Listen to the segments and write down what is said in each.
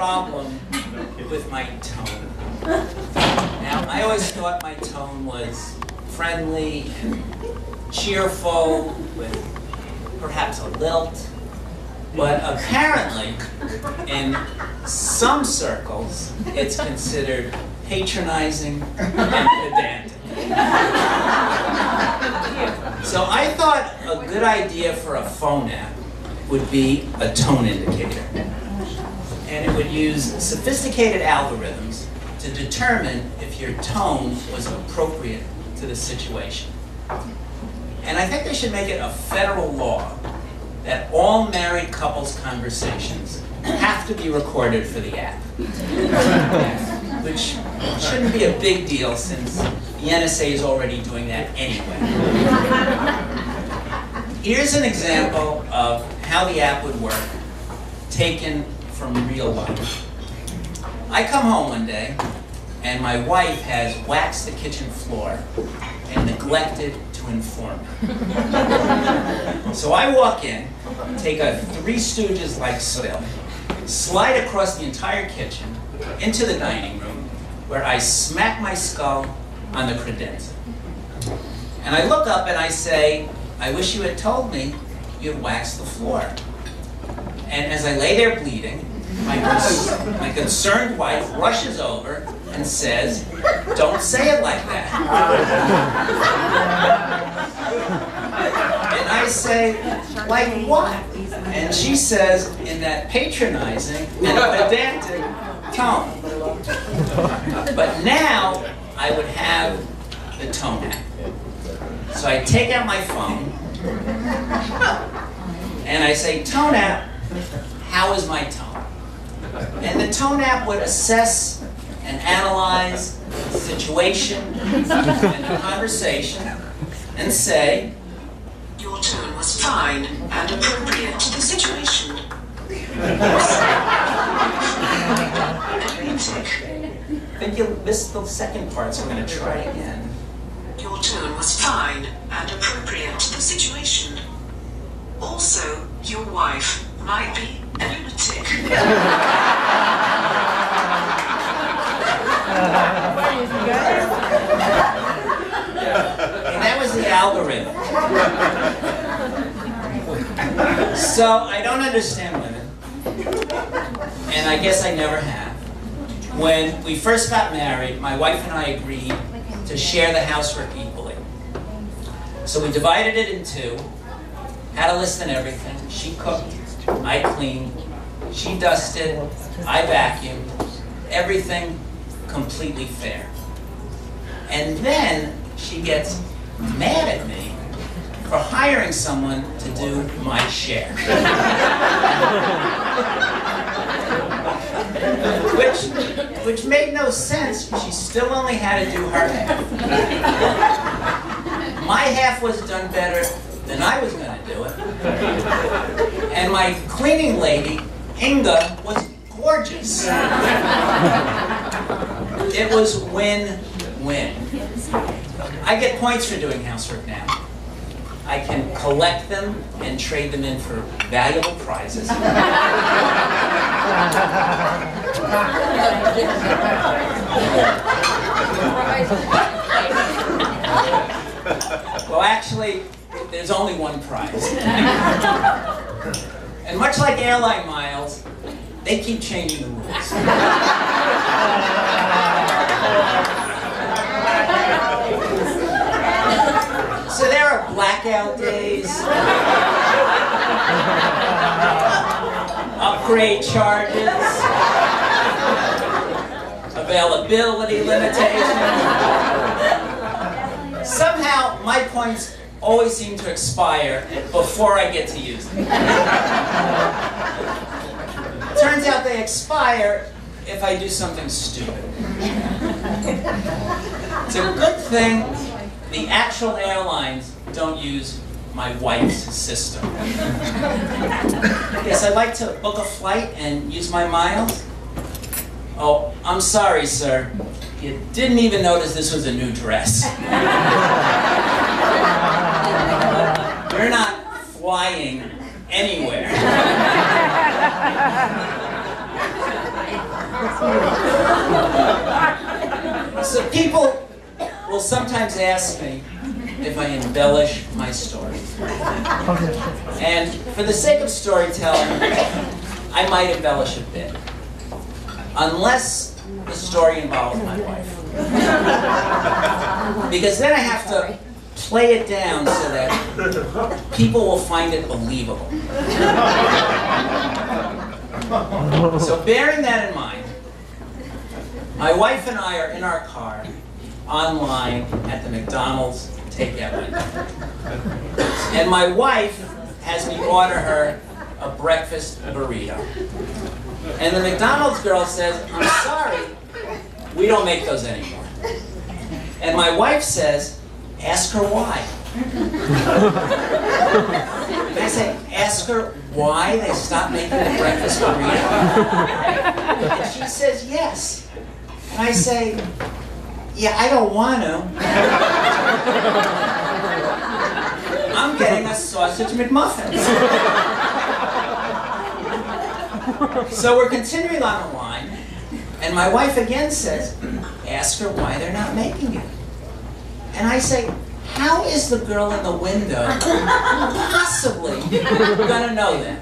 problem with my tone. Now, I always thought my tone was friendly and cheerful, with perhaps a lilt. But apparently, in some circles, it's considered patronizing and pedantic. So I thought a good idea for a phone app would be a tone indicator. And it would use sophisticated algorithms to determine if your tone was appropriate to the situation. And I think they should make it a federal law that all married couples' conversations have to be recorded for the app. Which shouldn't be a big deal since the NSA is already doing that anyway. Here's an example of how the app would work, taken from real life. I come home one day, and my wife has waxed the kitchen floor and neglected to inform me. So I walk in, take a Three Stooges-like spill, slide across the entire kitchen into the dining room, where I smack my skull on the credenza. And I look up and I say, I wish you had told me you'd waxed the floor. And as I lay there bleeding, my concerned wife rushes over and says, don't say it like that. And I say, like what? And she says, in that patronizing and pedantic tone. But now I would have the tone app. So I take out my phone and I say, tone app, how is my tone? And the tone app would assess and analyze the situation and the conversation and say, your tone was fine and appropriate to the situation. I think you missed the second part, so we're going to try again. Your tone was fine and appropriate to the situation. Also, your wife might be a lunatic. And that was the algorithm. So I don't understand women, and I guess I never have. When we first got married, my wife and I agreed to share the housework equally. So we divided it in two, had a list and everything. She cooked, I cleaned, she dusted, I vacuumed, everything completely fair. And then she gets mad at me for hiring someone to do my share. Which made no sense. She still only had to do her half. My half was done better than I was going to do it. And my cleaning lady, Inga, was gorgeous. It was win-win. I get points for doing housework now. I can collect them and trade them in for valuable prizes. Well, actually, there's only one prize. And much like airline miles, they keep changing the rules. So there are blackout days, upgrade charges, availability limitations. Somehow, my points always seem to expire before I get to use them. Turns out they expire if I do something stupid. It's a good thing the actual airlines don't use my wife's system. Yes, I'd like to book a flight and use my miles. Oh, I'm sorry, sir. You didn't even notice this was a new dress. You're not flying anywhere. So people will sometimes ask me if I embellish my story. And for the sake of storytelling, I might embellish a bit. Unless the story involves my wife. Because then I have to play it down so that people will find it believable. So bearing that in mind, my wife and I are in our car, online at the McDonald's takeout window. And my wife has me order her a breakfast burrito. And the McDonald's girl says, "I'm sorry, we don't make those anymore." And my wife says, "Ask her why." And I say, "Ask her why they stopped making the breakfast burrito?" And she says, "Yes." And I say, "Yeah, I don't want to. I'm getting a sausage McMuffin." So we're continuing on the line, and my wife again says, "Ask her why they're not making it." And I say, "How is the girl in the window possibly gonna know that?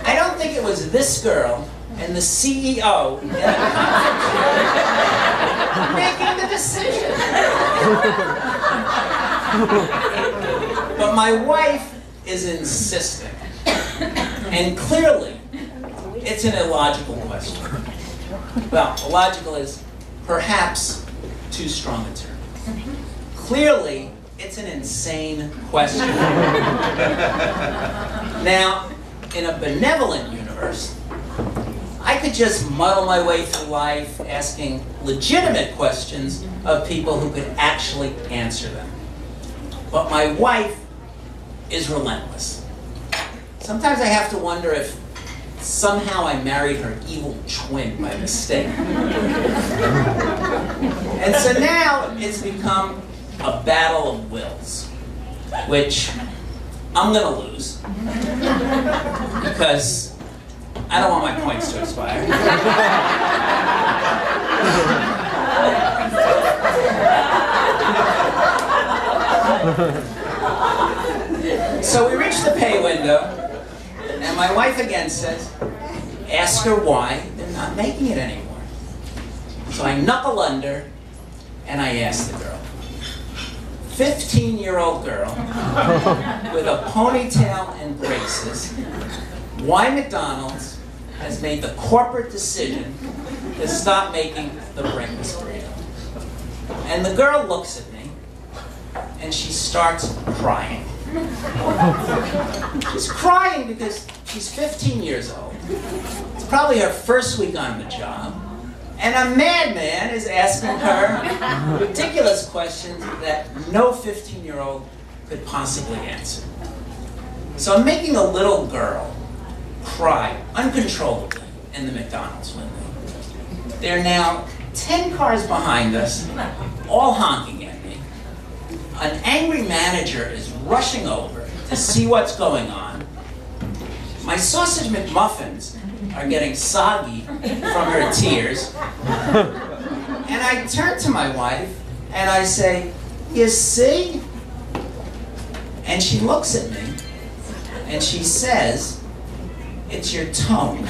I don't think it was this girl and the CEO in a conference room making the decision." But my wife is insisting. And clearly, it's an illogical question. Well, illogical is perhaps too strong a term. Clearly, it's an insane question. Now, in a benevolent universe, I could just muddle my way through life asking legitimate questions of people who could actually answer them. But my wife is relentless. Sometimes I have to wonder if somehow I married her evil twin by mistake. And so now it's become a battle of wills, which I'm gonna lose because I don't want my points to expire. So we reach the pay window, and my wife again says, "Ask her why they're not making it anymore." So I knuckle under, and I ask the girl. 15-year-old girl with a ponytail and braces, why McDonald's has made the corporate decision to stop making the breakfast burrito. And the girl looks at me, and she starts crying. She's crying because she's 15 years old. It's probably her first week on the job. And a madman is asking her ridiculous questions that no 15-year-old could possibly answer. So I'm making a little girl cry uncontrollably in the McDonald's window. There are now 10 cars behind us, all honking at me. An angry manager is rushing over to see what's going on. My sausage McMuffins are getting soggy from her tears. And I turn to my wife and I say, "You see?" And she looks at me and she says, "It's your tone."